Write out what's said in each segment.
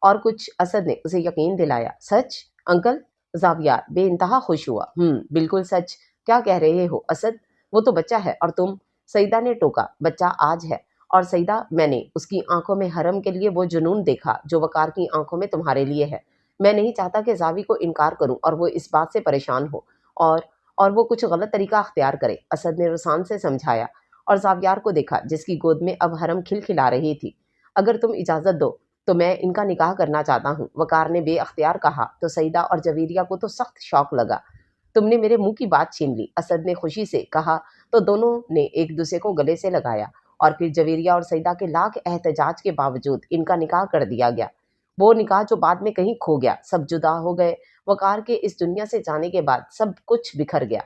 اور کچھ اسد نے اسے یقین دلایا۔ سچ انکل؟ زاویار بے انتہا خوش ہوا۔ بالکل سچ۔ کیا کہہ رہے ہو اسد؟ وہ تو بچہ ہے اور تم؟ سعیدہ نے ٹوکا۔ بچہ آج ہے اور سعیدہ میں نے اس کی آنکھوں میں حرم کے لیے وہ جنون دیکھا جو وقار کی آنکھوں میں تمہارے لیے ہے۔ میں نہیں چاہتا کہ زاوی کو انکار کروں اور وہ اس بات سے پریشان ہو اور وہ کچھ غلط طریقہ اختیار کرے، اسد نے رسان سے سمجھایا اور زاویار کو دیکھا جس کی گود میں اب حرم کھلکھلا رہی تھی۔ اگر تم اجازت دو تو میں ان کا نکاح کرنا چاہتا ہوں، وقار نے بے اختیار کہا تو سعیدہ اور جویریہ کو تو سخت شوق لگا۔ تم نے میرے منہ کی بات چھین لی، اسد نے خوشی سے کہا تو دونوں نے ایک دوسرے کو گلے سے لگایا اور پھر جویریہ اور سعیدہ کے لاکھ احتجاج کے باوجود ان کا نکاح کر دیا گیا۔ وہ نکاح جو بعد میں کہیں کھو گیا، سب جدا ہو گئے۔ وقار کے اس دنیا سے جانے کے بعد سب کچھ بکھر گیا۔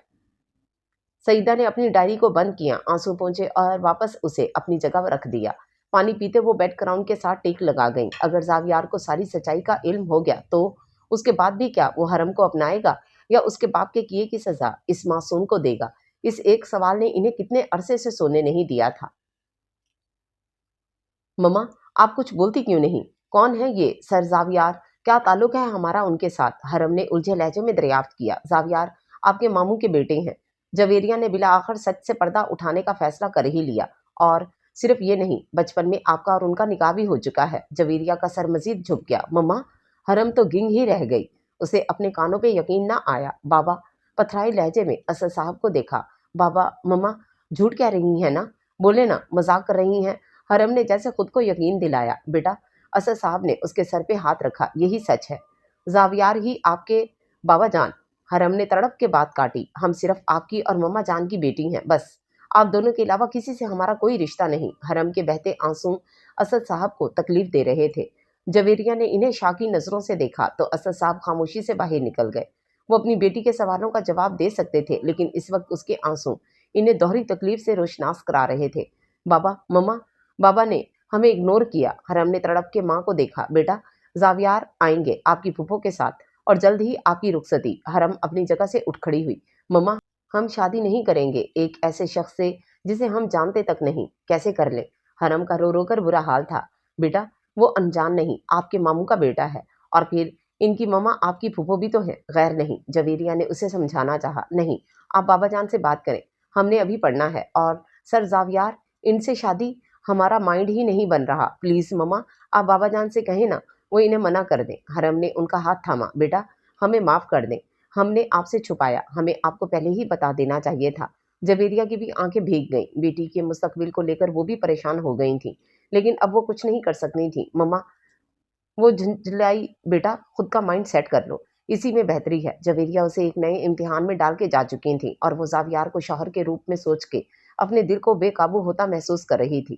سعیدہ نے اپنی ڈائری کو بند کیا، آنسو پونچھے اور واپس اسے اپنی جگہ رکھ دیا۔ پانی پیتے وہ بیک گراؤنڈ کے ساتھ ٹیک لگا گئیں۔ اگر زاویار کو ساری سچائی کا علم ہو گیا تو اس کے بعد بھی کیا وہ حرم کو اپنائے گا یا اس کے باپ کے کیے کی سزا اس معصوم کو دے گا؟ اس ایک سوال نے انہیں کتنے عرصے سے سونے نہیں دیا تھا۔ مما آپ کچھ بولتی کیوں نہیں؟ کون ہے یہ سر زاویار؟ کیا تعلق ہے ہمارا ان کے ساتھ؟ حرم نے الجھے لہجے میں دریافت کیا۔ زاویار آپ کے ماموں کے بیٹے ہیں۔ جویریہ نے بالآخر سچ سے پردہ اٹھانے کا فیصلہ کر ہی لیا، اور صرف یہ نہیں، بچپن میں آپ کا اور ان کا نکاح بھی ہو چکا ہے۔ جویریہ کا سر مزید جھک گیا۔ مما حرم تو گنگ ہی رہ گئی، اسے اپنے کانوں پہ یقین نہ آیا۔ بابا پتھرائی لہجے میں اسد صاحب کو دیکھا۔ بابا مما جھوٹ کہہ رہی ہیں نا؟ بولے نا مذاق کر رہی ہیں؟ حرم نے جیسے خود کو یقین دلایا۔ بیٹا، اسد صاحب نے اس کے سر پہ ہاتھ رکھا، یہی سچ ہے۔ زاویار ہی آپ کے بابا جان؟ حرم نے تڑپ کے بات کاٹی۔ ہم صرف آپ کی اور مما جان کی بیٹی ہیں، بس۔ آپ دونوں کے علاوہ کسی سے ہمارا کوئی رشتہ نہیں۔ حرم کے بہتے آنسو اسد صاحب کو تکلیف دے رہے تھے۔ جویریہ نے انہیں شاکی نظروں سے دیکھا تو اسد صاحب خاموشی سے باہر نکل گئے۔ وہ اپنی بیٹی کے سوالوں کا جواب دے سکتے تھے، لیکن اس وقت اس کے آنسو انہیں دوہری تکلیف سے روشناس کرا رہے تھے۔ بابا مما بابا نے ہمیں اگنور کیا۔ حرم نے تڑپ کے ماں کو دیکھا۔ بیٹا زاویار آئیں گے آپ کی پھپھو کے ساتھ اور جلد ہی آپ کی رخصتی۔ حرم اپنی جگہ سے اٹھ کھڑی ہوئی۔ مما ہم شادی نہیں کریں گے ایک ایسے شخص سے جسے ہم جانتے تک نہیں، کیسے کر لیں؟ حرم کا رو رو کر برا حال تھا۔ بیٹا وہ انجان نہیں، آپ کے ماموں کا بیٹا ہے، اور پھر ان کی مما آپ کی پھپھو بھی تو ہے، غیر نہیں۔ جویریہ نے اسے سمجھانا چاہا۔ نہیں، آپ بابا جان سے بات کریں، ہم نے ابھی پڑھنا ہے۔ اور سر زاویار ان سے شادی؟ ہمارا مائنڈ ہی نہیں بن رہا۔ پلیز مما آپ بابا جان سے کہیں نا، وہ انہیں منع کر دیں۔ حرم نے ان کا ہاتھ تھاما۔ بیٹا ہمیں معاف کر دیں، ہم نے آپ سے چھپایا، ہمیں آپ کو پہلے ہی بتا دینا چاہیے تھا۔ جویریہ کی بھی آنکھیں بھیگ گئیں، بیٹی کے مستقبل کو لے کر وہ بھی پریشان ہو گئی تھیں، لیکن اب وہ کچھ نہیں کر سکتی تھیں۔ مما وہ جھنجھلائی۔ بیٹا خود کا مائنڈ سیٹ کر لو، اسی میں بہتری ہے۔ جویریہ اسے ایک نئے امتحان میں ڈال کے جا چکی تھیں اور وہ زاویار کو شوہر کے روپ میں سوچ کے اپنے دل کو بے قابو ہوتا محسوس کر رہی تھی۔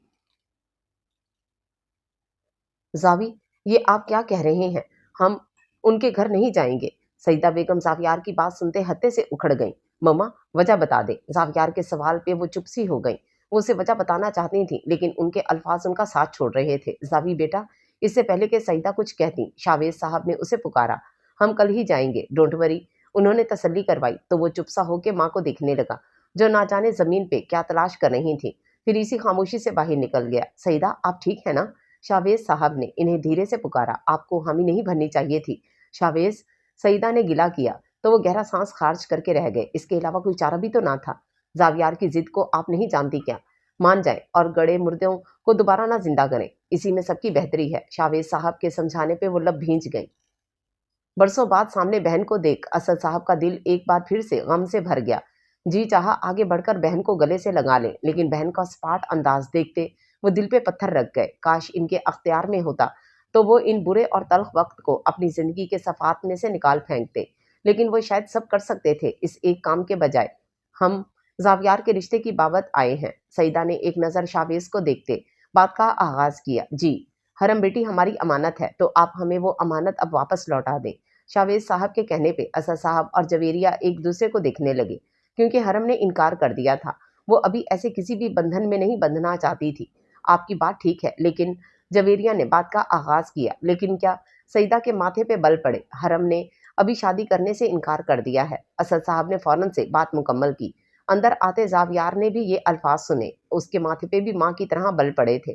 زاوی یہ آپ کیا کہہ رہے ہیں؟ ہم ان کے گھر نہیں جائیں گے۔ سعیدہ بیگم زاویار کی بات سنتے ہتے سے اکھڑ گئیں۔ مما وجہ بتا دے۔ زاویار کے سوال پہ وہ چپ سی ہو گئیں۔ وہ اسے وجہ بتانا چاہتی تھیں، لیکن ان کے الفاظ ان کا ساتھ چھوڑ رہے تھے۔ زاوی بیٹا اس سے پہلے کہ سعیدہ کچھ کہتی، شاویز صاحب نے اسے پکارا۔ ہم کل ہی جائیں گے، ڈونٹ وری۔ انہوں نے تسلی کروائی تو وہ چپ سا ہو کے ماں کو دیکھنے لگا جو نہ جانے زمین پہ کیا تلاش کر رہی تھی، پھر اسی خاموشی سے باہر نکل گیا۔ سعیدہ آپ ٹھیک ہے نا؟ شاویز صاحب نے انہیں دھیرے سے پکارا۔ آپ کو حامی نہیں بھرنی چاہیے تھی شاویز۔ سعیدہ نے گلا کیا تو وہ گہرا سانس خارج کر کے رہ گئے۔ اس کے علاوہ کوئی چارہ بھی تو نہ تھا۔ زاویار کی ضد کو آپ نہیں جانتی کیا؟ مان جائیں اور گڑے مردوں کو دوبارہ نہ زندہ کریں، اسی میں سب کی بہتری ہے۔ شاویز صاحب کے سمجھانے پہ وہ لب بھیج گئیں۔ برسوں بعد سامنے بہن کو دیکھ اسد صاحب کا دل ایک بار پھر سے غم سے بھر گیا۔ جی چاہا آگے بڑھ کر بہن کو گلے سے لگا لیں، لیکن بہن کا سپاٹ انداز دیکھتے وہ دل پہ پتھر رکھ گئے۔ کاش ان کے اختیار میں ہوتا تو وہ ان برے اور تلخ وقت کو اپنی زندگی کے صفحات میں سے نکال پھینکتے، لیکن وہ شاید سب کر سکتے تھے اس ایک کام کے بجائے۔ ہم زاویار کے رشتے کی بابت آئے ہیں۔ سعیدہ نے ایک نظر شاویز کو دیکھتے بات کا آغاز کیا۔ جی حرم بیٹی ہماری امانت ہے، تو آپ ہمیں وہ امانت اب واپس لوٹا دیں۔ شاویز صاحب کے کہنے پہ اسد صاحب اور جویریہ ایک دوسرے کو دیکھنے لگے، کیونکہ حرم نے انکار کر دیا تھا۔ وہ ابھی ایسے کسی بھی بندھن میں نہیں بندھنا چاہتی تھی۔ آپ کی بات ٹھیک ہے، لیکن جویریہ نے بات کا آغاز کیا۔ لیکن کیا؟ سعیدہ کے ماتھے پہ بل پڑے۔ حرم نے ابھی شادی کرنے سے انکار کر دیا ہے۔ اسد صاحب نے فوراً سے بات مکمل کی۔ اندر آتے زاویار نے بھی یہ الفاظ سنے، اس کے ماتھے پہ بھی ماں کی طرح بل پڑے تھے۔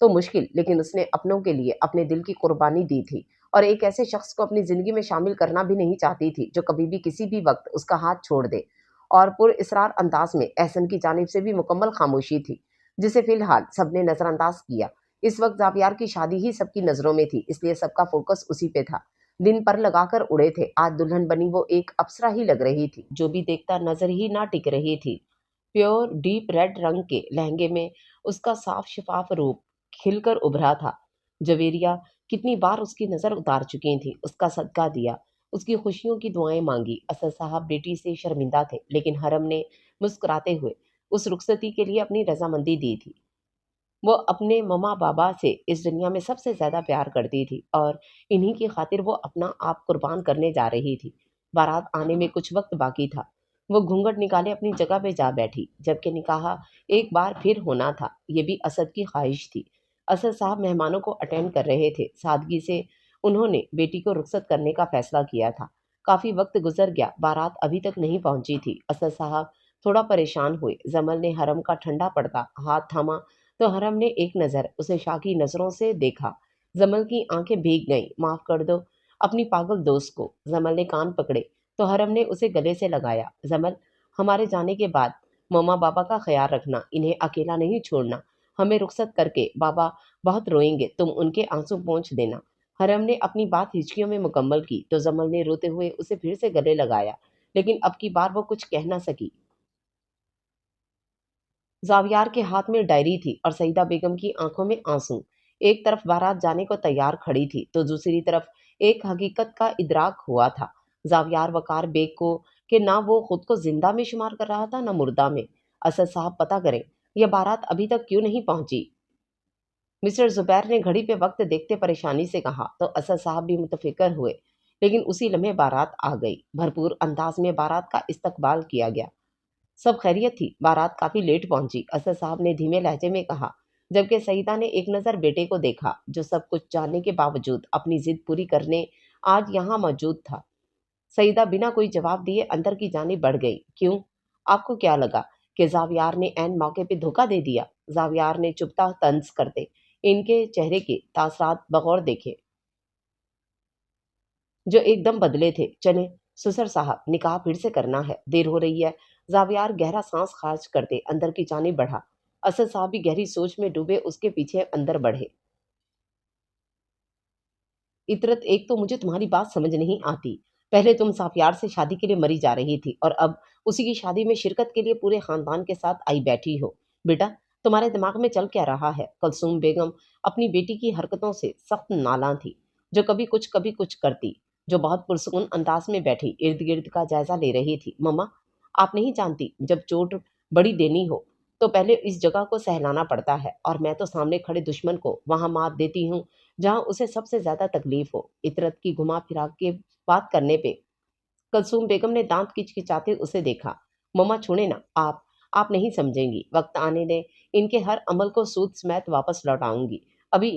تو مشکل، لیکن اس نے اپنوں کے لیے اپنے دل کی قربانی دی تھی اور ایک ایسے شخص کو اپنی زندگی میں شامل کرنا بھی نہیں چاہتی تھی جو کبھی بھی کسی بھی وقت اس کا ہاتھ چھوڑ دے۔ اور پر اسرار انداز میں احسن کی جانب سے بھی مکمل خاموشی تھی، جسے فی الحال سب نے نظر انداز کیا۔ اس وقت زاویار کی شادی ہی سب کی نظروں میں تھی، اس لیے سب کا فوکس اسی پہ تھا۔ دن پر لگا کر اڑے تھے، آج دلہن بنی وہ ایک اپسرا ہی لگ رہی تھی جو بھی دیکھتا نظر ہی نہ ٹک رہی تھی۔ پیور ڈیپ ریڈ رنگ کے لہنگے میں اس کا صاف شفاف روپ کھل کر ابھرا تھا۔ جویریا کتنی بار اس کی نظر اتار چکی تھی، اس کا صدقہ دیا، اس کی خوشیوں کی دعائیں مانگی۔ اسد صاحب بیٹی سے شرمندہ تھے، لیکن حرم نے مسکراتے ہوئے اس رخصتی کے لیے اپنی رضامندی دی تھی۔ وہ اپنے مما بابا سے اس دنیا میں سب سے زیادہ پیار کرتی تھی اور انہی کی خاطر وہ اپنا آپ قربان کرنے جا رہی تھی۔ بارات آنے میں کچھ وقت باقی تھا۔ وہ گھونگھٹ نکالے اپنی جگہ پہ جا بیٹھی، جبکہ نکاح ایک بار پھر ہونا تھا، یہ بھی اسد کی خواہش تھی۔ اسد صاحب مہمانوں کو اٹینڈ کر رہے تھے، سادگی سے انہوں نے بیٹی کو رخصت کرنے کا فیصلہ کیا تھا۔ کافی وقت گزر گیا، بارات ابھی تک نہیں پہنچی تھی۔ اسد صاحب تھوڑا پریشان ہوئے۔ جمل نے حرم کا ٹھنڈا پڑتا ہاتھ تھاما تو حرم نے ایک نظر اسے شاکی نظروں سے دیکھا۔ جمل کی آنکھیں بھیگ گئیں۔ معاف کر دو اپنی پاگل دوست کو۔ جمل نے کان پکڑے تو حرم نے اسے گلے سے لگایا۔ جمل، ہمارے جانے کے بعد مما بابا کا خیال رکھنا، انہیں اکیلا نہیں چھوڑنا۔ ہمیں رخصت کر کے بابا بہت روئیں گے، تم ان کے آنسو پونچھ دینا۔ حرم نے اپنی بات ہچکیوں میں مکمل کی تو جمل نے روتے ہوئے اسے پھر سے گلے لگایا، لیکن اب کی بار وہ کچھ کہہ نہ سکی۔ زاویار کے ہاتھ میں ڈائری تھی اور سعیدہ بیگم کی آنکھوں میں آنسو۔ ایک طرف بارات جانے کو تیار کھڑی تھی تو دوسری طرف ایک حقیقت کا ادراک ہوا تھا زاویار وقار بیگ کو کہ نہ وہ خود کو زندہ میں شمار کر رہا تھا نہ مردہ میں۔ اسد صاحب پتہ کریں یہ بارات ابھی تک کیوں نہیں پہنچی؟ مسٹر زبیر نے گھڑی پہ وقت دیکھتے پریشانی سے کہا تو اسد صاحب بھی متفکر ہوئے، لیکن اسی لمحے بارات آ گئی۔ بھرپور انداز میں بارات کا استقبال کیا گیا۔ سب خیریت تھی، بارات کافی لیٹ پہنچی، اسد صاحب نے دھیمے لہجے میں کہا، جبکہ سعیدہ نے ایک نظر بیٹے کو دیکھا جو سب کچھ جاننے کے باوجود اپنی ضد پوری کرنے آج یہاں موجود تھا۔ سعیدہ بنا کوئی جواب دیے اندر کی جانب بڑھ گئی۔ کیوں؟ آپ کو کیا لگا کہ زاویار نے عین موقع پہ دھوکہ دے دیا؟ زاویار نے چپتا طنز کرتے ان کے چہرے کے تاثرات بغور دیکھے جو ایک دم بدلے تھے۔ چلیں سسر صاحب، نکاح پھر سے کرنا ہے، دیر ہو رہی ہے۔ زاویار گہرا سانس خارج کرتے اندر کی جانب بڑھا۔ اسد صاحب بھی گہری سوچ میں ڈوبے اس کے پیچھے اندر بڑھے۔ عطرت، ایک تو مجھے تمہاری بات سمجھ نہیں آتی۔ پہلے تم سافیار سے شادی کے لیے مری جا رہی تھی اور اب اسی کی شادی میں شرکت کے لیے پورے خاندان کے ساتھ آئی بیٹھی ہو۔ بیٹا تمہارے دماغ میں چل کیا رہا ہے؟ کلثوم بیگم اپنی بیٹی کی حرکتوں سے سخت نالاں تھی، جو کبھی کچھ کرتی، جو بہت پرسکون انداز میں بیٹھی ارد گرد کا جائزہ لے رہی تھی۔ مما، آپ نہیں جانتی جب چوٹ بڑی دینی ہو تو پہلے اس جگہ کو سہلانا پڑتا ہے، اور میں تو سامنے کھڑے دشمن کو وہاں مات دیتی ہوں جہاں اسے سب سے زیادہ تکلیف ہو۔ عطرت کی گھما پھرا کے بات کرنے پہ کلثوم بیگم نے دانت کچکچاتے اسے دیکھا۔ مما چھوڑے نا، آپ نہیں سمجھیں گی، وقت آنے دیں، ان کے ہر عمل کو سود سمیت واپس لوٹاؤں گی۔ ابھی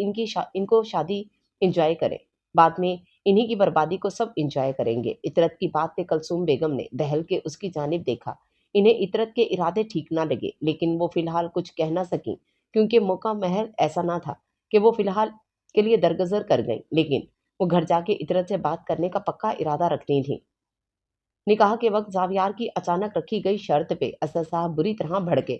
ان کو شادی انجوائے کریں، بعد میں انہی کی بربادی کو سب انجوائے کریں گے۔ عطرت کی بات پہ کلثوم بیگم نے دہل کے اس کی جانب دیکھا۔ انہیں عطرت کے ارادے ٹھیک نہ لگے، لیکن وہ فی الحال کچھ کہہ نہ سکیں کیونکہ موقع محل ایسا نہ تھا کہ وہ فی الحال کے لیے درگزر کر گئیں، لیکن وہ گھر جا کے عطرت سے بات کرنے کا پکا ارادہ رکھتی تھیں۔ نکاح کے وقت زاویار کی اچانک رکھی گئی شرط پہ اسد صاحب بری طرح بھڑکے۔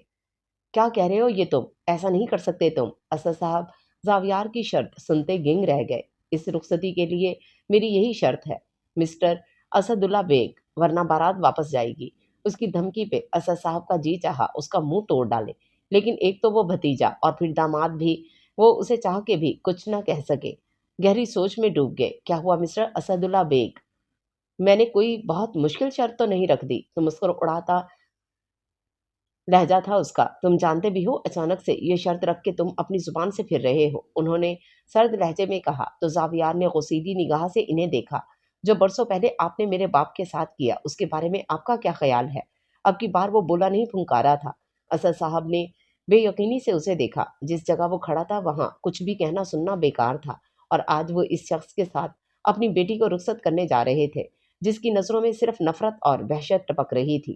کیا کہہ رہے ہو یہ تم؟ ایسا نہیں کر سکتے تم۔ اسد صاحب زاویار کی شرط سنتے گنگ رہ گئے۔ اس رخصتی کے لیے میری یہی شرط ہے مسٹر اسد اللہ بیگ، ورنہ بارات واپس جائے گی۔ اس کی دھمکی پہ اسد صاحب کا جی چاہا اس کا منہ توڑ ڈالے، لیکن ایک تو وہ بھتیجا اور پھر داماد بھی، وہ اسے چاہ کے بھی کچھ نہ کہہ سکے۔ گہری سوچ میں ڈوب گئے۔ کیا ہوا مسٹر اسد اللہ بیگ؟ میں نے کوئی بہت مشکل شرط تو نہیں رکھ دی؟ تو مسکر اڑاتا لہجہ تھا اس کا۔ تم جانتے بھی ہو اچانک سے یہ شرط رکھ کے تم اپنی زبان سے پھر رہے ہو، انہوں نے سرد لہجے میں کہا تو زاویار نے غصیدی نگاہ سے انہیں دیکھا۔ جو برسوں پہلے آپ نے میرے باپ کے ساتھ کیا اس کے بارے میں آپ کا کیا خیال ہے؟ اب کی بار وہ بولا نہیں پھنکارا تھا۔ اسد صاحب نے بے یقینی سے اسے دیکھا۔ جس جگہ وہ کھڑا تھا وہاں کچھ بھی کہنا سننا بیکار تھا، اور آج وہ اس شخص کے ساتھ اپنی بیٹی کو رخصت کرنے جا رہے تھے جس کی نظروں میں صرف نفرت اور وحشت ٹپک رہی تھی۔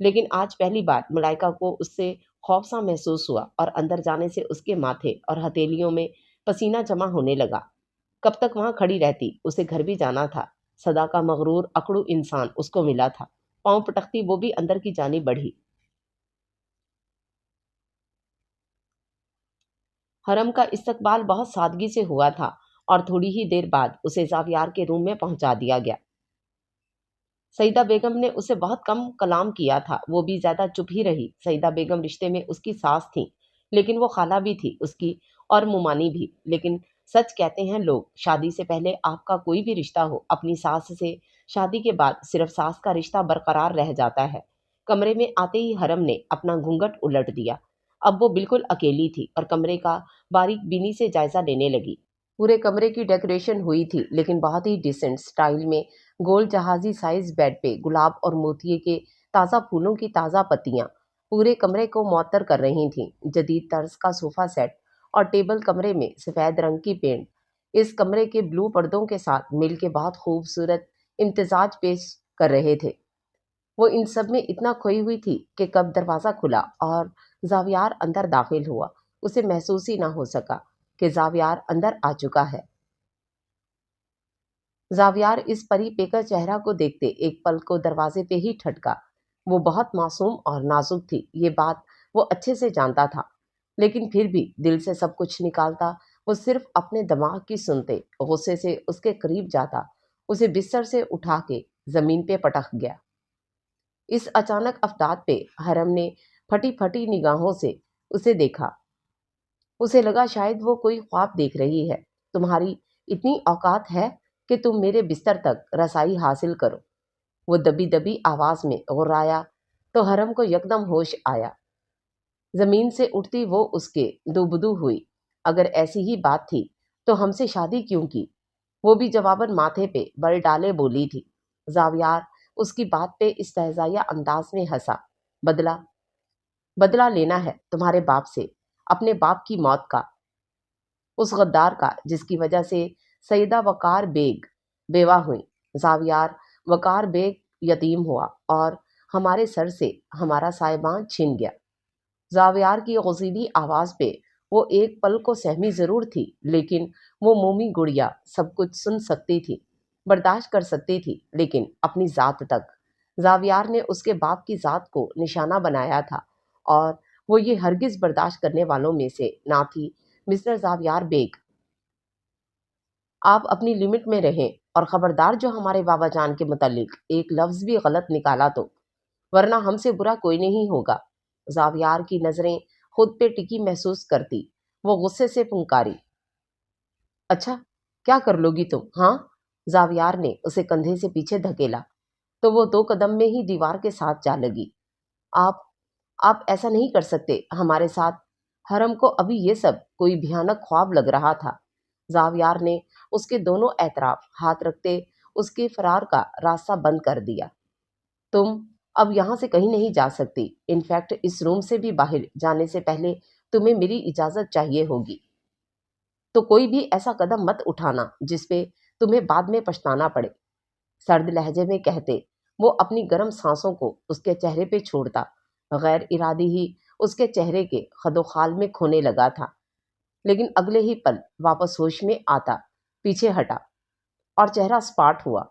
لیکن آج پہلی بار ملائکہ کو اس سے خوف سا محسوس ہوا اور اندر جانے سے اس کے ماتھے اور ہتھیلیوں میں پسینہ جمع ہونے لگا۔ کب تک وہاں کھڑی رہتی؟ اسے گھر بھی جانا تھا۔ صدا کا مغرور اکڑو انسان اس کو ملا تھا۔ پاؤں پٹکتی وہ بھی اندر کی جانب بڑھی۔ حرم کا استقبال بہت سادگی سے ہوا تھا اور تھوڑی ہی دیر بعد اسے زاویار کے روم میں پہنچا دیا گیا۔ سیدہ بیگم نے اسے بہت کم کلام کیا تھا، وہ بھی زیادہ چپ ہی رہی۔ سیدہ بیگم رشتے میں اس کی ساس تھیں، لیکن وہ خالہ بھی تھی اس کی اور ممانی بھی۔ لیکن سچ کہتے ہیں لوگ، شادی سے پہلے آپ کا کوئی بھی رشتہ ہو اپنی ساس سے، شادی کے بعد صرف ساس کا رشتہ برقرار رہ جاتا ہے۔ کمرے میں آتے ہی حرم نے اپنا گھونگھٹ الٹ دیا۔ اب وہ بالکل اکیلی تھی اور کمرے کا باریک بینی سے جائزہ لینے لگی۔ پورے کمرے کی ڈیکوریشن ہوئی تھی، لیکن بہت ہی ڈیسنٹ سٹائل میں۔ گول جہازی سائز بیڈ پہ گلاب اور موتیے کے تازہ پھولوں کی تازہ پتیاں پورے کمرے کو معطر کر رہی تھیں۔ جدید طرز کا صوفہ سیٹ اور ٹیبل کمرے میں سفید رنگ کی پینٹ اس کمرے کے بلو پردوں کے ساتھ مل کے بہت خوبصورت امتزاج پیش کر رہے تھے۔ وہ ان سب میں اتنا کھوئی ہوئی تھی کہ کب دروازہ کھلا اور زاویار اندر داخل ہوا، اسے محسوس ہی نہ ہو سکا کہ زاویار اندر آ چکا ہے۔ زاویار اس پری پیکر چہرہ کو دیکھتے ایک پل کو دروازے پہ ہی ٹھٹکا۔ وہ بہت معصوم اور نازک تھی، یہ بات وہ اچھے سے جانتا تھا، لیکن پھر بھی دل سے سب کچھ نکالتا وہ صرف اپنے دماغ کی سنتے۔ غصے سے اس کے قریب جاتا، اسے بستر سے اٹھا کے زمین پہ پٹک گیا۔ اس اچانک افداد پہ حرم نے پھٹی پھٹی نگاہوں سے اسے دیکھا۔ اسے لگا شاید وہ کوئی خواب دیکھ رہی ہے۔ تمہاری اتنی اوقات ہے کہ تم میرے بستر تک رسائی حاصل کرو، وہ دبی دبی آواز میں غرایا تو حرم کو یکدم ہوش آیا۔ زمین سے اٹھتی وہ اس کے دوبدو ہوئی۔ اگر ایسی ہی بات تھی تو ہم سے شادی کیوں کی؟ وہ بھی جواباً ماتھے پہ بل ڈالے بولی تھی۔ زاویار اس کی بات پہ استہزائیہ انداز میں ہنسا۔ بدلہ بدلہ لینا ہے تمہارے باپ سے، اپنے باپ کی موت کا، اس غدار کا جس کی وجہ سے سیدہ وقار بیگ بیوہ ہوئی۔ زاویار وقار بیگ یتیم ہوا اور ہمارے سر سے ہمارا سائبان چھن گیا۔ زاویار کی غصیلی آواز پہ وہ ایک پل کو سہمی ضرور تھی، لیکن وہ مومی گڑیا سب کچھ سن سکتی تھی، برداشت کر سکتی تھی، لیکن اپنی ذات تک۔ زاویار نے اس کے باپ کی ذات کو نشانہ بنایا تھا اور وہ یہ ہرگز برداشت کرنے والوں میں سے نہ تھی۔ مسٹر زاویار بیگ، آپ اپنی لمٹ میں رہیں اور خبردار جو ہمارے بابا جان کے متعلق ایک لفظ بھی غلط نکالا تو، ورنہ ہم سے برا کوئی نہیں ہوگا۔ زاویار کی نظریں خود پہ ٹکی محسوس کرتی وہ غصے سے پھنکاری۔ اچھا کیا کر لو گی تم؟ ہاں؟ زاویار نے اسے کندھے سے پیچھے دھکیلا تو وہ 2 قدم میں ہی دیوار کے ساتھ جا لگی۔ آپ آپ ایسا نہیں کر سکتے ہمارے ساتھ۔ حرم کو ابھی یہ سب کوئی بھیانک خواب لگ رہا تھا۔ زاویار نے اس کے دونوں اطراف ہاتھ رکھتے اس کے فرار کا راستہ بند کر دیا۔ تم اب یہاں سے کہیں نہیں جا سکتی، انفیکٹ اس روم سے بھی باہر جانے سے پہلے تمہیں میری اجازت چاہیے ہوگی۔ تو کوئی بھی ایسا قدم مت اٹھانا جس پہ تمہیں بعد میں پچھتانا پڑے، سرد لہجے میں کہتے وہ اپنی گرم سانسوں کو اس کے چہرے پہ چھوڑتا۔ غیر ارادی ہی اس کے چہرے کے خد و خال میں کھونے لگا تھا، لیکن اگلے ہی پل واپس ہوش میں آتا پیچھے ہٹا اور چہرہ سپاٹ ہوا۔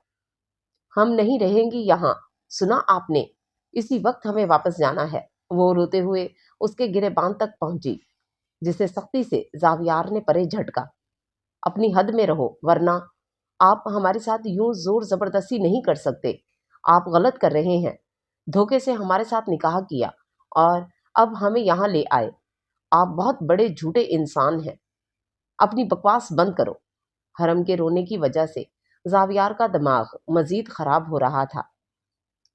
ہم نہیں رہیں گی یہاں، سنا آپ نے؟ اسی وقت ہمیں واپس جانا ہے۔ وہ روتے ہوئے اس کے گریبان تک پہنچی، جسے سختی سے زاویار نے پرے جھٹکا۔ اپنی حد میں رہو، ورنہ آپ ہمارے ساتھ یوں زور زبردستی نہیں کر سکتے۔ آپ غلط کر رہے ہیں، دھوکے سے ہمارے ساتھ نکاح کیا اور اب ہمیں یہاں لے آئے۔ آپ بہت بڑے جھوٹے انسان ہیں، اپنی بکواس بند کرو۔ حرم کے رونے کی وجہ سے زاویار کا دماغ مزید خراب ہو رہا تھا۔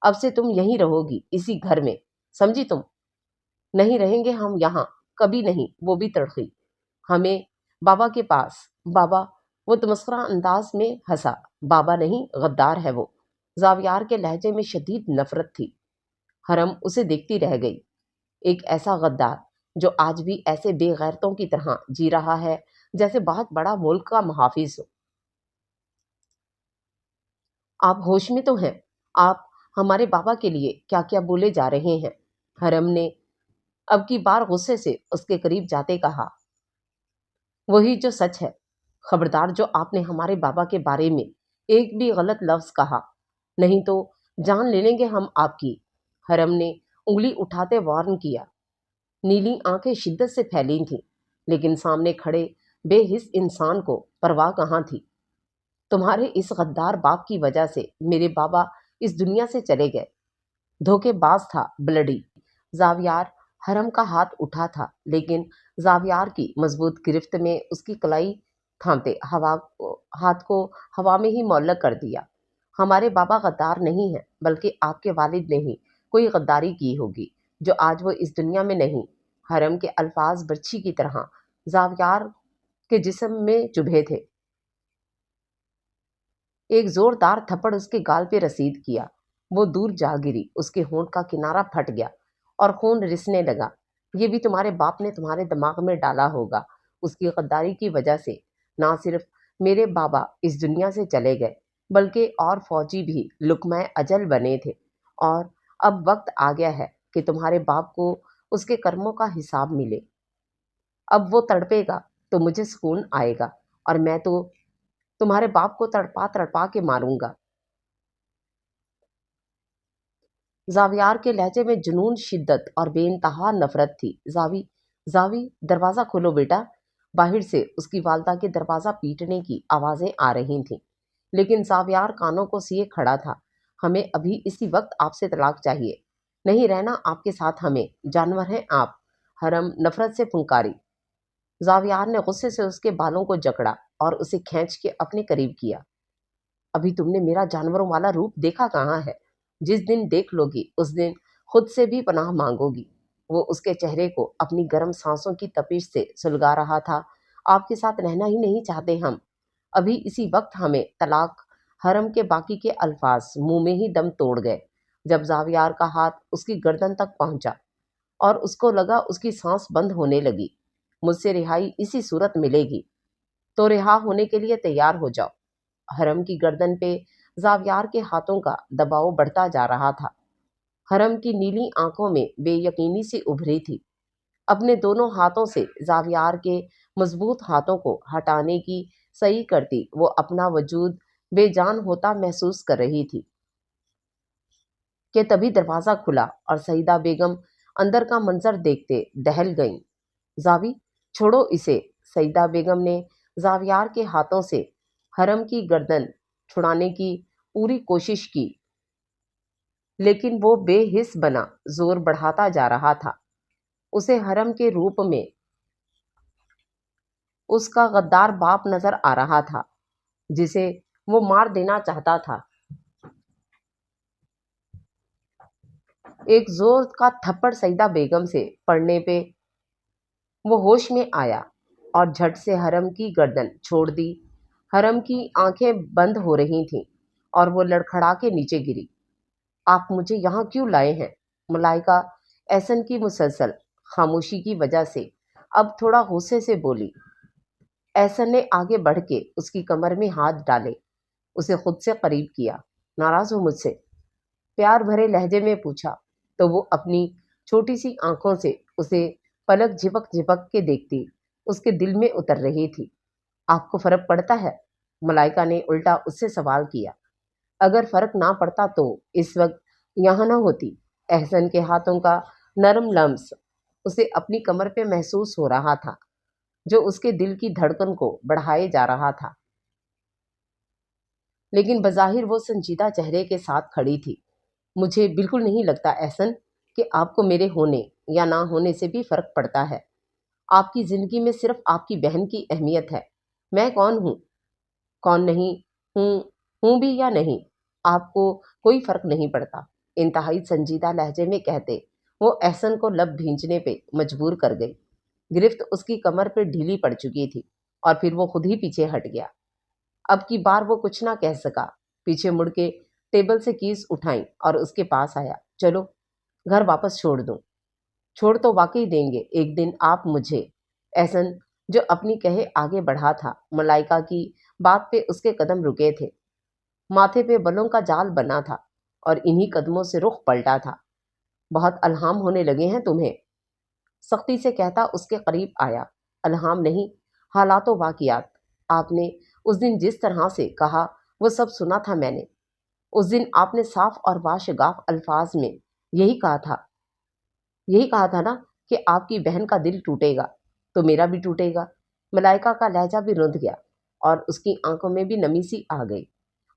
اب سے تم یہیں رہو گی، اسی گھر میں، سمجھی تم؟ نہیں رہیں گے ہم یہاں، کبھی نہیں۔ وہ بھی تڑخی۔ ہمیں بابا کے پاس۔ بابا؟ وہ تمسخرہ انداز میں ہنسا۔ بابا نہیں، غدار ہے وہ۔ زاویار کے لہجے میں شدید نفرت تھی۔ حرم اسے دیکھتی رہ گئی۔ ایک ایسا غدار جو آج بھی ایسے بے غیرتوں کی طرح جی رہا ہے جیسے بہت بڑا ملک کا محافظ ہو۔ آپ ہوش میں تو ہیں؟ آپ ہمارے بابا کے لیے کیا کیا بولے جا رہے ہیں۔ حرم نے اب کی بار غصے سے اس کے قریب جاتے کہا، وہی جو سچ ہے، خبردار جو آپ نے ہمارے بابا کے بارے میں ایک بھی غلط لفظ کہا، نہیں تو جان لے لیں گے ہم آپ کی۔ حرم نے انگلی اٹھاتے وارن کیا۔ نیلی آنکھیں شدت سے پھیلی تھیں، لیکن سامنے کھڑے بے حس انسان کو پرواہ کہاں تھی۔ تمہارے اس غدار باپ کی وجہ سے میرے بابا اس دنیا سے چلے گئے۔ دھوکے باز تھا بلڈی۔ زاویار حرم کا ہاتھ اٹھا تھا، لیکن زاویار کی مضبوط گرفت میں اس کی کلائی تھامتے ہاتھ کو ہوا میں ہی معلق کر دیا۔ ہمارے بابا غدار نہیں ہیں، بلکہ آپ کے والد نے ہی کوئی غداری کی ہوگی جو آج وہ اس دنیا میں نہیں۔ حرم کے الفاظ برچھی کی طرح زاویار کے جسم میں چبھے تھے۔ ایک زوردار تھپڑ اس کے گال پہ رسید کیا، وہ دور جا گری، اس کے ہونٹ کا کنارہ پھٹ گیا اور خون رسنے لگا۔ یہ بھی تمہارے باپ نے تمہارے دماغ میں ڈالا ہوگا۔ اس کی غداری کی وجہ سے نہ صرف میرے بابا اس دنیا سے چلے گئے، بلکہ اور فوجی بھی لقمہ اجل بنے تھے، اور اب وقت آ گیا ہے کہ تمہارے باپ کو اس کے کرموں کا حساب ملے۔ اب وہ تڑپے گا تو مجھے سکون آئے گا، اور میں تو تمہارے باپ کو تڑپا تڑپا کے ماروں گا۔ زاویار کے لہجے میں جنون، شدت اور بے انتہا نفرت تھی۔ زاوی دروازہ کھولو بیٹا۔ باہر سے اس کی والدہ کے دروازہ پیٹنے کی آوازیں آ رہی تھیں، لیکن زاویار کانوں کو سیے کھڑا تھا۔ ہمیں ابھی اسی وقت آپ سے طلاق چاہیے، نہیں رہنا آپ کے ساتھ ہمیں، جانور ہیں آپ۔ حرم نفرت سے پھنکاری۔ زاویار نے غصے سے اس کے بالوں کو جکڑا اور اسے کھینچ کے اپنے قریب کیا۔ ابھی تم نے میرا جانوروں والا روپ دیکھا کہاں ہے؟ جس دن دیکھ لو گی اس دن خود سے بھی پناہ مانگو گی۔ وہ اس کے چہرے کو اپنی گرم سانسوں کی تپش سے سلگا رہا تھا۔ آپ کے ساتھ رہنا ہی نہیں چاہتے ہم، ابھی اسی وقت ہمیں طلاق۔ حرم کے باقی کے الفاظ منہ میں ہی دم توڑ گئے جب زاویار کا ہاتھ اس کی گردن تک پہنچا اور اس کو لگا اس کی سانس بند ہونے لگی۔ مجھ سے رہائی اسی صورت ملے گی، تو رہا ہونے کے لیے تیار ہو جاؤ۔ حرم کی گردن پہ زاویار کے ہاتھوں کا دباؤ بڑھتا جا رہا تھا۔ حرم کی نیلی آنکھوں میں بے یقینی سی ابھری تھی۔ اپنے دونوں ہاتھوں سے زاویار کے مضبوط ہاتھوں کو ہٹانے کی سعی کرتی وہ اپنا وجود بے جان ہوتا محسوس کر رہی تھی کہ تبھی دروازہ کھلا اور سعیدہ بیگم اندر کا منظر دیکھتے دہل گئیں۔ زاوی چھوڑو اسے۔ سعیدہ بیگم نے زاویار کے ہاتھوں سے حرم کی گردن چھڑانے کی پوری کوشش کی، لیکن وہ بے حس بنا زور بڑھاتا جا رہا تھا۔ اسے حرم کے روپ میں اس کا غدار باپ نظر آ رہا تھا جسے وہ مار دینا چاہتا تھا۔ ایک زور کا تھپڑ سعیدہ بیگم سے پڑنے پہ وہ ہوش میں آیا اور جھٹ سے حرم کی گردن چھوڑ دی۔ حرم کی آنکھیں بند ہو رہی تھیں اور وہ لڑکھڑا کے نیچے گری۔ آپ مجھے یہاں کیوں لائے ہیں؟ ملائکہ احسن کی مسلسل خاموشی کی وجہ سے اب تھوڑا غصے سے بولی۔ احسن نے آگے بڑھ کے اس کی کمر میں ہاتھ ڈالے، اسے خود سے قریب کیا۔ ناراض ہو مجھ سے؟ پیار بھرے لہجے میں پوچھا تو وہ اپنی چھوٹی سی آنکھوں سے اسے پلک جھپک جھپک کے دیکھتی اس کے دل میں اتر رہی تھی۔ آپ کو فرق پڑتا ہے؟ ملائکہ نے الٹا اس سے سوال کیا۔ اگر فرق نہ پڑتا تو اس وقت یہاں نہ ہوتی۔ احسن کے ہاتھوں کا نرم لمس اسے اپنی کمر پہ محسوس ہو رہا تھا، جو اس کے دل کی دھڑکن کو بڑھائے جا رہا تھا، لیکن بظاہر وہ سنجیدہ چہرے کے ساتھ کھڑی تھی۔ مجھے بالکل نہیں لگتا احسن کہ آپ کو میرے ہونے یا نہ ہونے سے بھی فرق پڑتا ہے۔ آپ کی زندگی میں صرف آپ کی بہن کی اہمیت ہے۔ میں کون ہوں، کون نہیں ہوں بھی یا نہیں، آپ کو کوئی فرق نہیں پڑتا۔ انتہائی سنجیدہ لہجے میں کہتے وہ احسن کو لب بھینچنے پہ مجبور کر گئی۔ گرفت اس کی کمر پہ ڈھیلی پڑ چکی تھی اور پھر وہ خود ہی پیچھے ہٹ گیا۔ اب کی بار وہ کچھ نہ کہہ سکا۔ پیچھے مڑ کے ٹیبل سے کیس اٹھائیں اور اس کے پاس آیا۔ چلو گھر واپس چھوڑ دوں۔ چھوڑ تو واقعی دیں گے ایک دن آپ مجھے۔ احسن جو اپنی کہے آگے بڑھا تھا، ملائکہ کی بات پہ اس کے قدم رکے تھے۔ ماتھے پہ بلوں کا جال بنا تھا اور انہی قدموں سے رخ پلٹا تھا۔ بہت الہام ہونے لگے ہیں تمہیں، سختی سے کہتا اس کے قریب آیا۔ الہام نہیں، حالات و واقعات۔ آپ نے اس دن جس طرح سے کہا وہ سب سنا تھا میں نے۔ اس دن آپ نے صاف اور واشگاف الفاظ میں یہی کہا تھا نا کہ آپ کی بہن کا دل ٹوٹے گا تو میرا بھی ٹوٹے گا۔ ملائکہ کا لہجہ بھی رند گیا اور اس کی آنکھوں میں بھی نمی سی آ گئی۔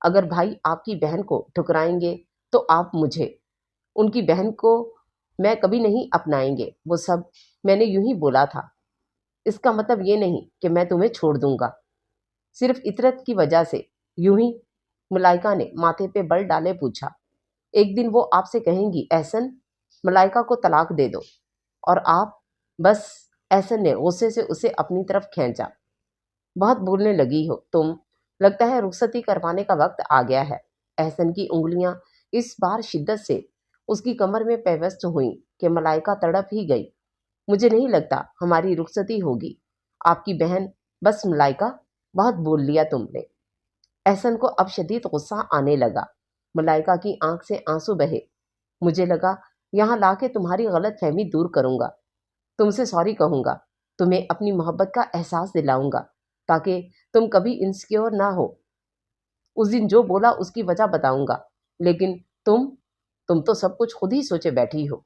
اگر بھائی آپ کی بہن کو ٹھکرائیں گے تو آپ مجھے، ان کی بہن کو میں کبھی نہیں اپنائیں گے۔ وہ سب میں نے یوں ہی بولا تھا۔ اس کا مطلب یہ نہیں کہ میں تمہیں چھوڑ دوں گا، صرف عطرت کی وجہ سے، یوں ہی۔ ملائکہ نے ماتھے پہ بل ڈالے پوچھا۔ ایک دن وہ آپ سے کہیں گی احسن ملائکہ کو طلاق دے دو، اور آپ، بس۔ احسن نے غصے سے اسے اپنی طرف کھینچا۔ بہت بولنے لگی ہو تم، لگتا ہے رخصتی کروانے کا وقت آ گیا ہے۔ احسن کی انگلیاں اس بار شدت سے اس کی کمر میں پیوست ہوئیں کہ ملائکہ تڑپ ہی گئی۔ مجھے نہیں لگتا ہماری رخصتی ہوگی، آپ کی بہن، بس ملائکہ، بہت بول لیا تم نے۔ احسن کو اب شدید غصہ آنے لگا۔ ملائکہ کی آنکھ سے آنسو بہے۔ مجھے لگا یہاں لا کے تمہاری غلط فہمی دور کروں گا، تم سے سوری کہوں گا، تمہیں اپنی محبت کا احساس دلاؤں گا تاکہ تم کبھی انسیکیور نہ ہو۔ اس دن جو بولا اس کی وجہ بتاؤں گا، لیکن تم تو سب کچھ خود ہی سوچے بیٹھی ہو۔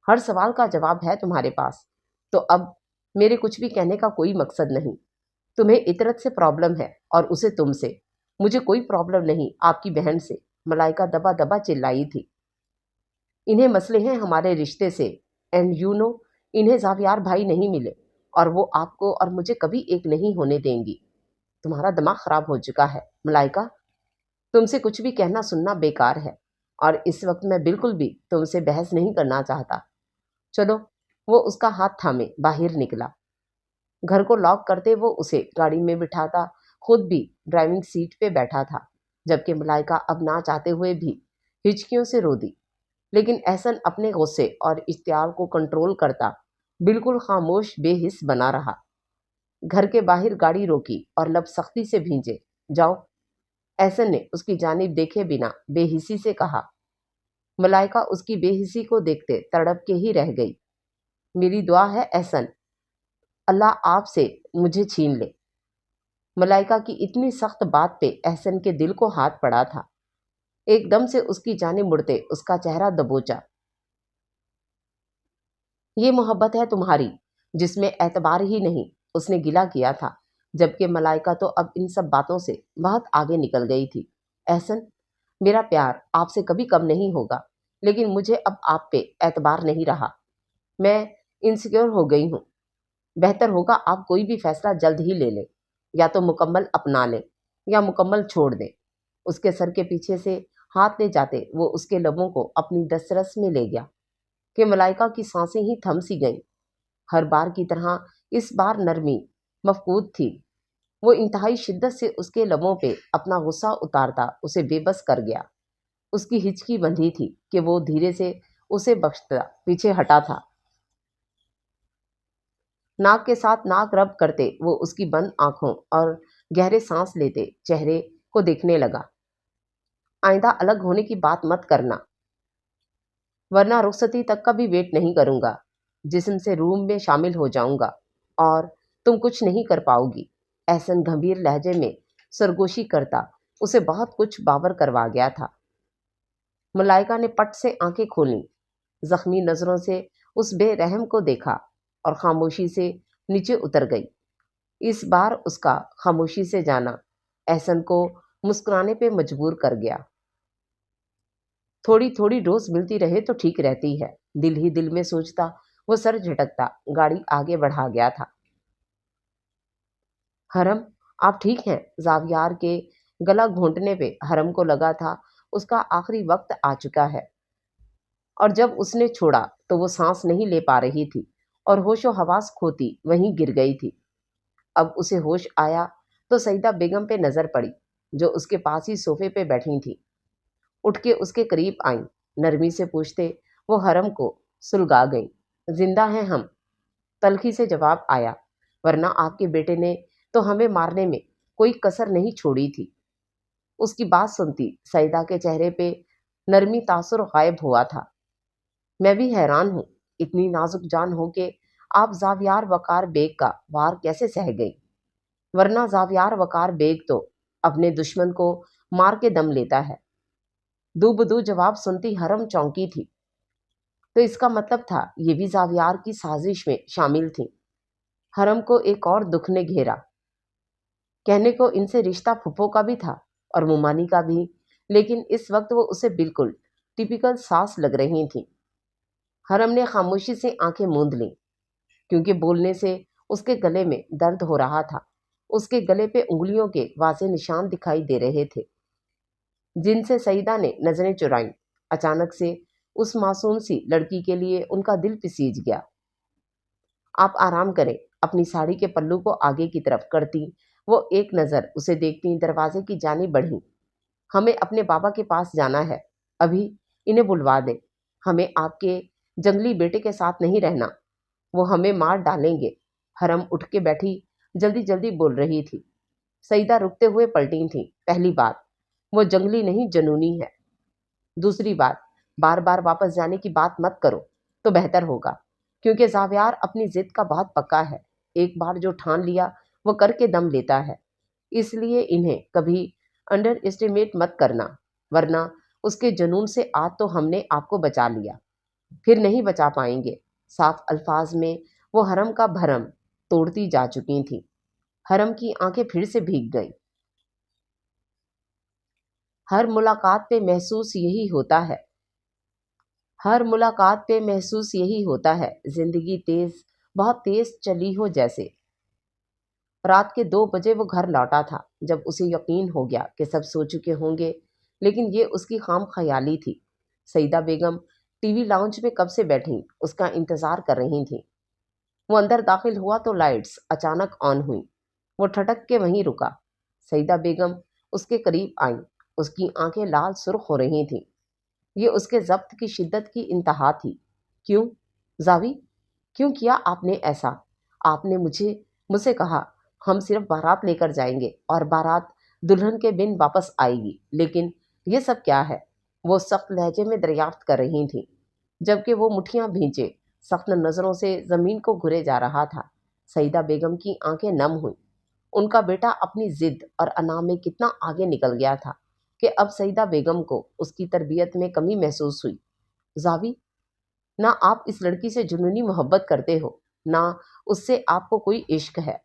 ہر سوال کا جواب ہے تمہارے پاس، تو اب میرے کچھ بھی کہنے کا کوئی مقصد نہیں۔ تمہیں عطرت سے پرابلم ہے اور اسے تم سے۔ مجھے کوئی پرابلم نہیں آپ کی بہن سے، ملائکہ دبا دبا چلائی تھی۔ انہیں مسئلے ہیں ہمارے رشتے سے، اینڈ یو نو، انہیں زاویار بھائی نہیں ملے اور وہ آپ کو اور مجھے کبھی ایک نہیں ہونے دیں گی۔ تمہارا دماغ خراب ہو چکا ہے ملائکہ، تم سے کچھ بھی کہنا سننا بیکار ہے، اور اس وقت میں بالکل بھی تم سے بحث نہیں کرنا چاہتا۔ چلو۔ وہ اس کا ہاتھ تھامے باہر نکلا۔ گھر کو لاک کرتے وہ اسے گاڑی میں بٹھاتا، خود بھی ڈرائیونگ سیٹ پہ بیٹھا تھا، جبکہ ملائکہ اب نہ چاہتے ہوئے بھی ہچکیوں سے رو دی۔ لیکن احسن اپنے غصے اور اشتعال کو کنٹرول کرتا بالکل خاموش بے حس بنا رہا۔ گھر کے باہر گاڑی روکی اور لب سختی سے بھینجے۔ جاؤ، احسن نے اس کی جانب دیکھے بنا بے حسی سے کہا۔ ملائکہ اس کی بے حسی کو دیکھتے تڑپ کے ہی رہ گئی۔ میری دعا ہے احسن، اللہ آپ سے مجھے چھین لے۔ ملائکہ کی اتنی سخت بات پہ احسن کے دل کو ہاتھ پڑا تھا۔ ایک دم سے اس کی جانب مڑتے اس کا چہرہ دبوچا۔ یہ محبت ہے تمہاری جس میں اعتبار ہی نہیں، اس نے گلہ کیا تھا، جبکہ ملائکہ تو اب ان سب باتوں سے بہت آگے نکل گئی تھی۔ احسن، میرا پیار آپ سے کبھی کم نہیں ہوگا، لیکن مجھے اب آپ پہ اعتبار نہیں رہا۔ میں انسیکیور ہو گئی ہوں۔ بہتر ہوگا آپ کوئی بھی فیصلہ جلد ہی لے لیں، یا تو مکمل اپنا لیں یا مکمل چھوڑ دیں۔ اس کے سر کے پیچھے سے ہاتھ لے جاتے وہ اس کے لبوں کو اپنی دسترس میں لے گیا کہ ملائکہ کی سانسیں ہی تھم سی گئیں۔ ہر بار کی طرح اس بار نرمی مفقود تھی۔ وہ انتہائی شدت سے اس کے لبوں پہ اپنا غصہ اتارتا اسے بے بس کر گیا۔ اس کی ہچکی بندھی تھی کہ وہ دھیرے سے اسے بخشتا پیچھے ہٹا تھا۔ ناک کے ساتھ ناک رب کرتے وہ اس کی بند آنکھوں اور گہرے سانس لیتے چہرے کو دیکھنے لگا۔ آئندہ الگ ہونے کی بات مت کرنا، ورنہ رخصتی تک کا بھی ویٹ نہیں کروں گا۔ جسم سے روم میں شامل ہو جاؤں گا اور تم کچھ نہیں کر پاؤ گی۔ احسن گھمبیر لہجے میں سرگوشی کرتا اسے بہت کچھ باور کروا گیا تھا۔ ملائکہ نے پٹ سے آنکھیں کھولیں، زخمی نظروں سے اس بے رحم کو دیکھا اور خاموشی سے نیچے اتر گئی۔ اس بار اس کا خاموشی سے جانا احسن کو مسکرانے پہ مجبور کر گیا۔ تھوڑی تھوڑی ڈوز ملتی رہے تو ٹھیک رہتی ہے، دل ہی دل میں سوچتا وہ سر جھٹکتا گاڑی آگے بڑھا گیا تھا۔ حرم، آپ ٹھیک ہیں؟ زاویار کے گلا گھونٹنے پہ حرم کو لگا تھا اس کا آخری وقت آ چکا ہے، اور جب اس نے چھوڑا تو وہ سانس نہیں لے پا رہی تھی اور ہوش و حواس کھوتی وہیں گر گئی تھی۔ اب اسے ہوش آیا تو سیدہ بیگم پہ نظر پڑی جو اس کے پاس ہی صوفے پہ بیٹھی تھی۔ اٹھ کے اس کے قریب آئیں، نرمی سے پوچھتے وہ حرم کو سلگا گئیں۔ زندہ ہیں ہم، تلخی سے جواب آیا، ورنہ آپ کے بیٹے نے تو ہمیں مارنے میں کوئی کسر نہیں چھوڑی تھی۔ اس کی بات سنتی سیدہ کے چہرے پہ نرمی تاثر غائب ہوا تھا۔ میں بھی حیران ہوں، اتنی نازک جان ہو کے آپ زاویار وقار بیگ کا وار کیسے سہ گئی؟ ورنہ زاویار وقار بیگ تو اپنے دشمن کو مار کے دم لیتا ہے۔ دو بدو جواب سنتی حرم چونکی تھی۔ تو اس کا مطلب تھا یہ بھی زاویار کی سازش میں شامل تھیں۔ حرم کو ایک اور دکھ نے گھیرا۔ کہنے کو ان سے رشتہ پھپھو کا بھی تھا اور مومانی کا بھی، لیکن اس وقت وہ اسے بالکل ٹپیکل ساس لگ رہی تھیں۔ حرم نے خاموشی سے آنکھیں موند لیں، کیونکہ بولنے سے اس کے گلے میں درد ہو رہا تھا۔ اس کے گلے پہ انگلیوں کے واضح نشان دکھائی دے رہے تھے، جن سے سعیدہ نے نظریں چرائیں۔ اچانک سے اس معصوم سی لڑکی کے لیے ان کا دل پسیج گیا۔ آپ آرام کریں، اپنی ساڑی کے پلو کو آگے کی طرف کرتی وہ ایک نظر اسے دیکھتی دروازے کی جانب بڑھی۔ ہمیں اپنے بابا کے پاس جانا ہے، ابھی انہیں بلوا دیں۔ ہمیں آپ کے جنگلی بیٹے کے ساتھ نہیں رہنا، وہ ہمیں مار ڈالیں گے۔ حرم اٹھ کے بیٹھی جلدی جلدی بول رہی تھی۔ سعیدہ رکتے ہوئے پلٹی تھیں۔ پہلی بات، وہ جنگلی نہیں جنونی ہے۔ دوسری بات، بار بار واپس جانے کی بات مت کرو تو بہتر ہوگا، کیونکہ زاویار اپنی ضد کا بہت پکا ہے۔ ایک بار جو ٹھان لیا وہ کر کے دم لیتا ہے، اس لیے انہیں کبھی انڈر اسٹیمیٹ مت کرنا، ورنہ اس کے جنون سے آج تو ہم نے آپ کو بچا لیا، پھر نہیں بچا پائیں گے۔ صاف الفاظ میں وہ حرم کا بھرم توڑتی جا چکی تھیں۔ حرم کی آنکھیں پھر سے بھیگ گئیں۔ ہر ملاقات پہ محسوس یہی ہوتا ہے، ہر ملاقات پہ محسوس یہی ہوتا ہے، زندگی تیز، بہت تیز چلی ہو جیسے۔ رات کے 2 بجے وہ گھر لوٹا تھا، جب اسے یقین ہو گیا کہ سب سو چکے ہوں گے، لیکن یہ اس کی خام خیالی تھی۔ سعیدہ بیگم ٹی وی لاؤنج میں کب سے بیٹھیں اس کا انتظار کر رہی تھیں۔ وہ اندر داخل ہوا تو لائٹس اچانک آن ہوئیں۔ وہ ٹھٹک کے وہیں رکا۔ سعیدہ بیگم اس کے قریب آئیں، اس کی آنکھیں لال سرخ ہو رہی تھیں۔ یہ اس کے ضبط کی شدت کی انتہا تھی۔ کیوں زاوی، کیوں کیا آپ نے ایسا؟ آپ نے مجھ سے کہا ہم صرف بارات لے کر جائیں گے اور بارات دلہن کے بن واپس آئے گی، لیکن یہ سب کیا ہے؟ وہ سخت لہجے میں دریافت کر رہی تھیں، جبکہ وہ مٹھیاں بھینچے سخت نظروں سے زمین کو گھرے جا رہا تھا۔ سعیدہ بیگم کی آنکھیں نم ہوئیں۔ ان کا بیٹا اپنی ضد اور انا میں کتنا آگے نکل گیا تھا کہ اب سعیدہ بیگم کو اس کی تربیت میں کمی محسوس ہوئی۔ زاوی، نہ آپ اس لڑکی سے جنونی محبت کرتے ہو، نہ اس سے آپ کو کوئی عشق ہے،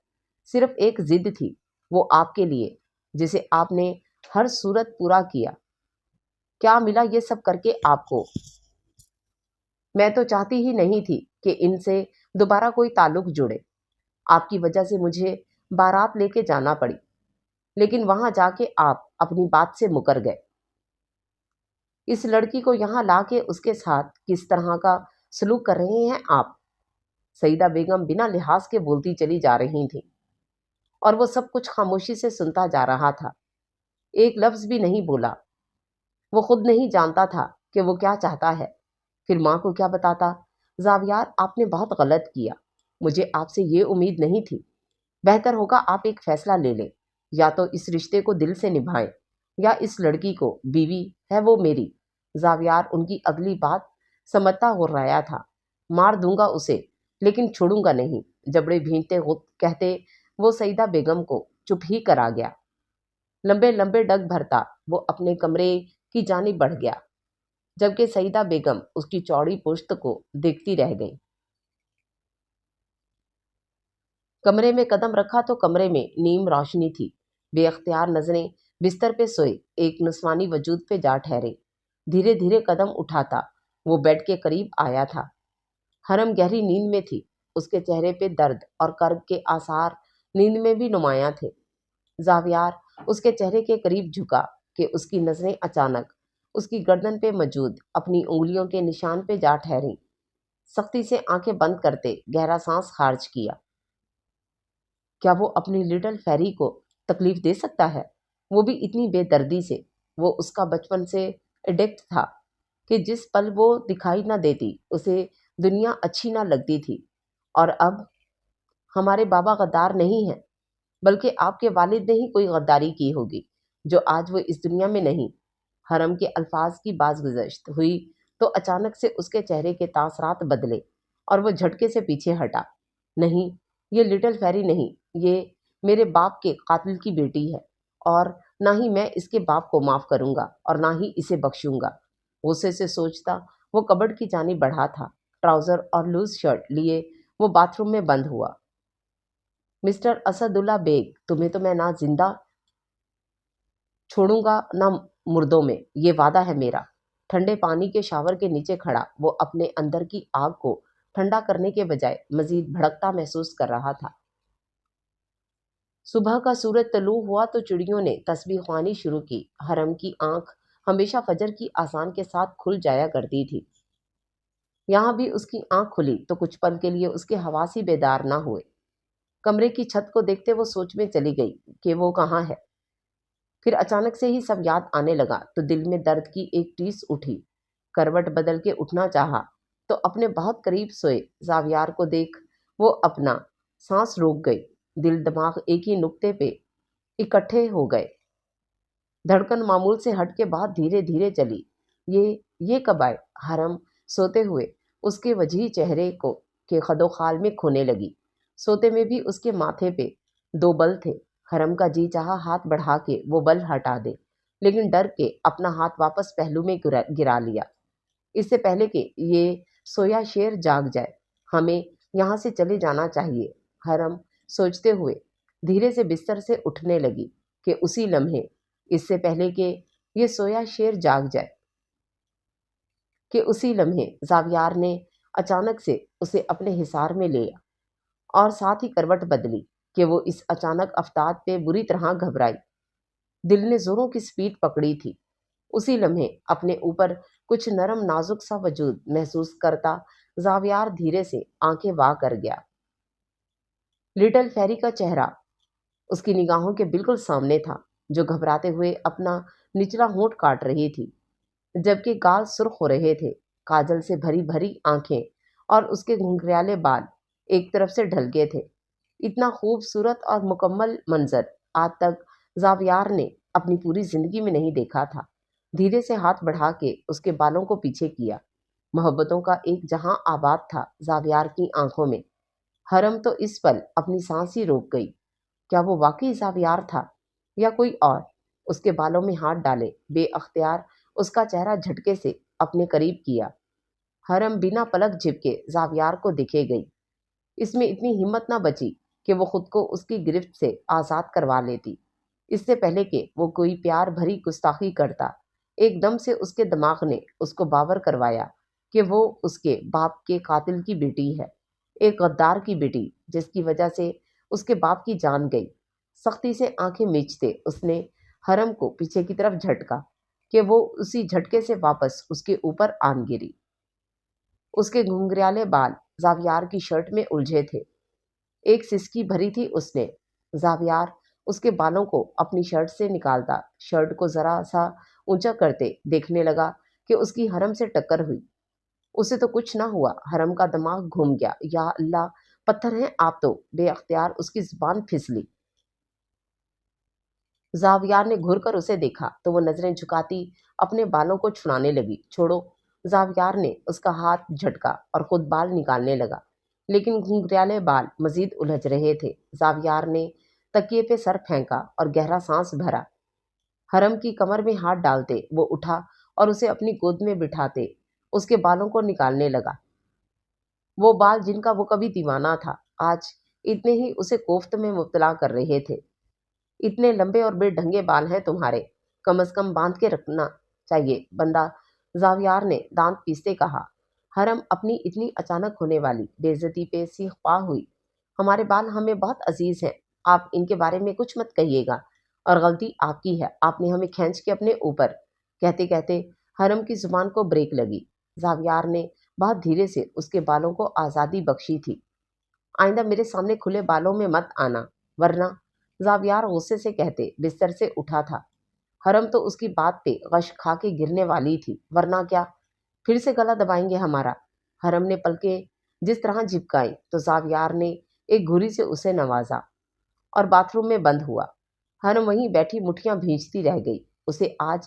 صرف ایک ضد تھی وہ آپ کے لیے، جسے آپ نے ہر صورت پورا کیا۔ کیا ملا یہ سب کر کے آپ کو؟ میں تو چاہتی ہی نہیں تھی کہ ان سے دوبارہ کوئی تعلق جڑے۔ آپ کی وجہ سے مجھے بارات لے کے جانا پڑی، لیکن وہاں جا کے آپ اپنی بات سے مکر گئے۔ اس لڑکی کو یہاں لا کے اس کے ساتھ کس طرح کا سلوک کر رہے ہیں آپ؟ سعیدہ بیگم بنا لحاظ کے بولتی چلی جا رہی تھیں، اور وہ سب کچھ خاموشی سے سنتا جا رہا تھا۔ ایک لفظ بھی نہیں بولا۔ وہ خود نہیں جانتا تھا کہ وہ کیا چاہتا ہے، پھر ماں کو کیا بتاتا۔ زاویار، آپ نے بہت غلط کیا، مجھے آپ سے یہ امید نہیں تھی۔ بہتر ہوگا آپ ایک فیصلہ لے لیں، یا تو اس رشتے کو دل سے نبھائیں، یا اس لڑکی کو، بیوی ہے وہ میری۔ زاویار ان کی اگلی بات سمجھتا ہو رہا تھا۔ مار دوں گا اسے، لیکن چھوڑوں گا نہیں، جبڑے بھینتے کہتے وہ سعیدہ بیگم کو چپ ہی کرا گیا۔ لمبے لمبے ڈگ بھرتا وہ اپنے کمرے کی جانب بڑھ گیا، جبکہ سعیدہ بیگم اس کی چوڑی پشت کو دیکھتی رہ گئی۔ کمرے میں قدم رکھا تو کمرے میں نیم روشنی تھی۔ بے اختیار نظریں بستر پہ سوئے ایک نسوانی وجود پہ جا ٹھہرے۔ دھیرے دھیرے قدم اٹھاتا وہ بیڈ کے قریب آیا تھا۔ حرم گہری نیند میں تھی، اس کے چہرے پہ درد اور کرب کے آثار نیند میں بھی نمایاں تھے۔ زاویار اس کے چہرے کے قریب جھکا کہ اس کی نظریں اچانک اس کی گردن پہ موجود اپنی انگلیوں کے نشان پہ جا ٹھہریں۔ سختی سے آنکھیں بند کرتے گہرا سانس خارج کیا۔ کیا وہ اپنی لٹل فیری کو تکلیف دے سکتا ہے؟ وہ بھی اتنی بے دردی سے۔ وہ اس کا بچپن سے ایڈکٹ تھا کہ جس پل وہ دکھائی نہ دیتی اسے دنیا اچھی نہ لگتی تھی۔ اور اب ہمارے بابا غدار نہیں ہیں، بلکہ آپ کے والد نے ہی کوئی غداری کی ہوگی جو آج وہ اس دنیا میں نہیں۔ حرم کے الفاظ کی باز گزشت ہوئی تو اچانک سے اس کے چہرے کے تاثرات بدلے اور وہ جھٹکے سے پیچھے ہٹا۔ نہیں، یہ لٹل فیری نہیں، یہ میرے باپ کے قاتل کی بیٹی ہے، اور نہ ہی میں اس کے باپ کو معاف کروں گا اور نہ ہی اسے بخشوں گا۔ غصے سے سوچتا وہ کبڈ کی جانب بڑھا تھا۔ ٹراؤزر اور لوز شرٹ لیے وہ باتھ روم میں بند ہوا۔ مسٹر اسد اللہ بیگ، تمہیں تو میں نہ زندہ چھوڑوں گا نہ مردوں میں، یہ وعدہ ہے میرا۔ ٹھنڈے پانی کے شاور کے نیچے کھڑا وہ اپنے اندر کی آگ کو ٹھنڈا کرنے کے بجائے مزید بھڑکتا محسوس کر رہا تھا۔ صبح کا سورج طلوع ہوا تو چڑیوں نے تسبیح خوانی شروع کی۔ حرم کی آنکھ ہمیشہ فجر کی آذان کے ساتھ کھل جایا کرتی تھی۔ یہاں بھی اس کی آنکھ کھلی تو کچھ پل کے لیے اس کے حواس ہی بیدار نہ ہوئے۔ کمرے کی چھت کو دیکھتے وہ سوچ میں چلی گئی کہ وہ کہاں ہے۔ پھر اچانک سے ہی سب یاد آنے لگا تو دل میں درد کی ایک ٹیس اٹھی۔ کروٹ بدل کے اٹھنا چاہا تو اپنے بہت قریب سوئے زاویار کو دیکھ وہ اپنا سانس روک گئی۔ دل دماغ ایک ہی نقطے پہ اکٹھے ہو گئے۔ دھڑکن معمول سے ہٹ کے بہت دھیرے دھیرے چلی۔ یہ کب آئے؟ حرم سوتے ہوئے اس کے وجہی چہرے کو کے خد و خال میں کھونے لگی۔ سوتے میں بھی اس کے ماتھے پہ 2 بل تھے۔ حرم کا جی چاہا ہاتھ بڑھا کے وہ بل ہٹا دے، لیکن ڈر کے اپنا ہاتھ واپس پہلو میں گرا لیا۔ اس سے پہلے کہ یہ سویا شیر جاگ جائے، ہمیں یہاں سے چلے جانا چاہیے۔ حرم سوچتے ہوئے دھیرے سے بستر سے اٹھنے لگی کہ اسی لمحے، اس سے پہلے کہ یہ سویا شیر جاگ جائے، کہ اسی لمحے زاویار نے اچانک سے اسے اپنے حصار میں لیا اور ساتھ ہی کروٹ بدلی کہ وہ اس اچانک افتاد پہ بری طرح گھبرائی۔ دل نے زوروں کی سپیڈ پکڑی تھی۔ اسی لمحے اپنے اوپر کچھ نرم نازک سا وجود محسوس کرتا زاویار دھیرے سے آنکھیں وا کر گیا۔ لٹل فیری کا چہرہ اس کی نگاہوں کے بالکل سامنے تھا، جو گھبراتے ہوئے اپنا نچلا ہونٹ کاٹ رہی تھی، جبکہ گال سرخ ہو رہے تھے۔ کاجل سے بھری بھری آنکھیں اور اس کے گھنگریالے بال ایک طرف سے ڈھلکے تھے۔ اتنا خوبصورت اور مکمل منظر آج تک زاویار نے اپنی پوری زندگی میں نہیں دیکھا تھا۔ دھیرے سے ہاتھ بڑھا کے اس کے بالوں کو پیچھے کیا۔ محبتوں کا ایک جہاں آباد تھا زاویار کی آنکھوں میں۔ حرم تو اس پل اپنی سانس ہی روک گئی۔ کیا وہ واقعی زاویار تھا یا کوئی اور؟ اس کے بالوں میں ہاتھ ڈالے بے اختیار اس کا چہرہ جھٹکے سے اپنے قریب کیا۔ حرم بنا پلک جھپکے زاویار کو دکھے گئی۔ اس میں اتنی ہمت نہ بچی کہ وہ خود کو اس کی گرفت سے آزاد کروا لیتی۔ اس سے پہلے کہ وہ کوئی پیار بھری گستاخی کرتا، ایک دم سے اس کے دماغ نے اس کو باور کروایا کہ وہ اس کے باپ کے قاتل کی بیٹی ہے، ایک غدار کی بیٹی جس کی وجہ سے اس کے باپ کی جان گئی۔ سختی سے آنکھیں میچتے اس نے حرم کو پیچھے کی طرف جھٹکا کہ وہ اسی جھٹکے سے واپس اس کے اوپر آن گری۔ اس کے گھنگریالے بال زاویار کی شرٹ میں الجھے تھے۔ ایک سسکی بھری تھی اس نے۔ زاویار اس کے بالوں کو اپنی شرٹ سے نکالتا، شرٹ کو ذرا سا اونچا کرتے دیکھنے لگا کہ اس کی حرم سے ٹکر ہوئی۔ اسے تو کچھ نہ ہوا۔ حرم کا دماغ گھوم گیا۔ یا اللہ، پتھر ہیں آپ تو! بے اختیار اس کی زبان پھسلی۔ زاویار نے گھر کر اسے دیکھا تو وہ نظریں جھکاتی اپنے بالوں کو چھڑانے لگی۔ چھوڑو! زاویار نے اس کا ہاتھ جھٹکا اور خود بال نکالنے لگا، لیکن گھنگریالے بال مزید الجھ رہے تھے۔ زاویار نے تکیے پہ سر پھینکا اور گہرا سانس بھرا۔ حرم کی کمر میں ہاتھ ڈالتے وہ اٹھا اور اسے اپنی گود میں بٹھاتے اس کے بالوں کو نکالنے لگا۔ وہ بال جن کا وہ کبھی دیوانہ تھا، آج اتنے ہی اسے کوفت میں مبتلا کر رہے تھے۔ اتنے لمبے اور بے ڈھنگے بال ہیں تمہارے، کم از کم باندھ کے رکھنا چاہیے بندہ، زاویار نے دانت پیستے کہا۔ حرم اپنی اتنی اچانک ہونے والی بے عزتی پہ سیخ پا ہوئی۔ ہمارے بال ہمیں بہت عزیز ہیں، آپ ان کے بارے میں کچھ مت کہیے گا، اور غلطی آپ کی ہے، آپ نے ہمیں کھینچ کے اپنے اوپر۔ کہتے کہتے حرم کی زبان کو بریک لگی۔ زاویار نے بہت دھیرے سے اس کے بالوں کو آزادی بخشی تھی۔ آئندہ میرے سامنے کھلے بالوں میں مت آنا، ورنہ، زاویار غصے سے کہتے بستر سے اٹھا تھا۔ حرم تو اس کی بات پہ غش کھا کے گرنے والی تھی۔ ورنہ کیا؟ پھر سے گلا دبائیں گے ہمارا؟ حرم نے پلکیں جس طرح جھپکائی تو زاویار نے ایک گھوری سے اسے نوازا اور باتھ روم میں بند ہوا۔ حرم وہیں بیٹھی مٹھیاں بھینچتی رہ گئی۔ اسے آج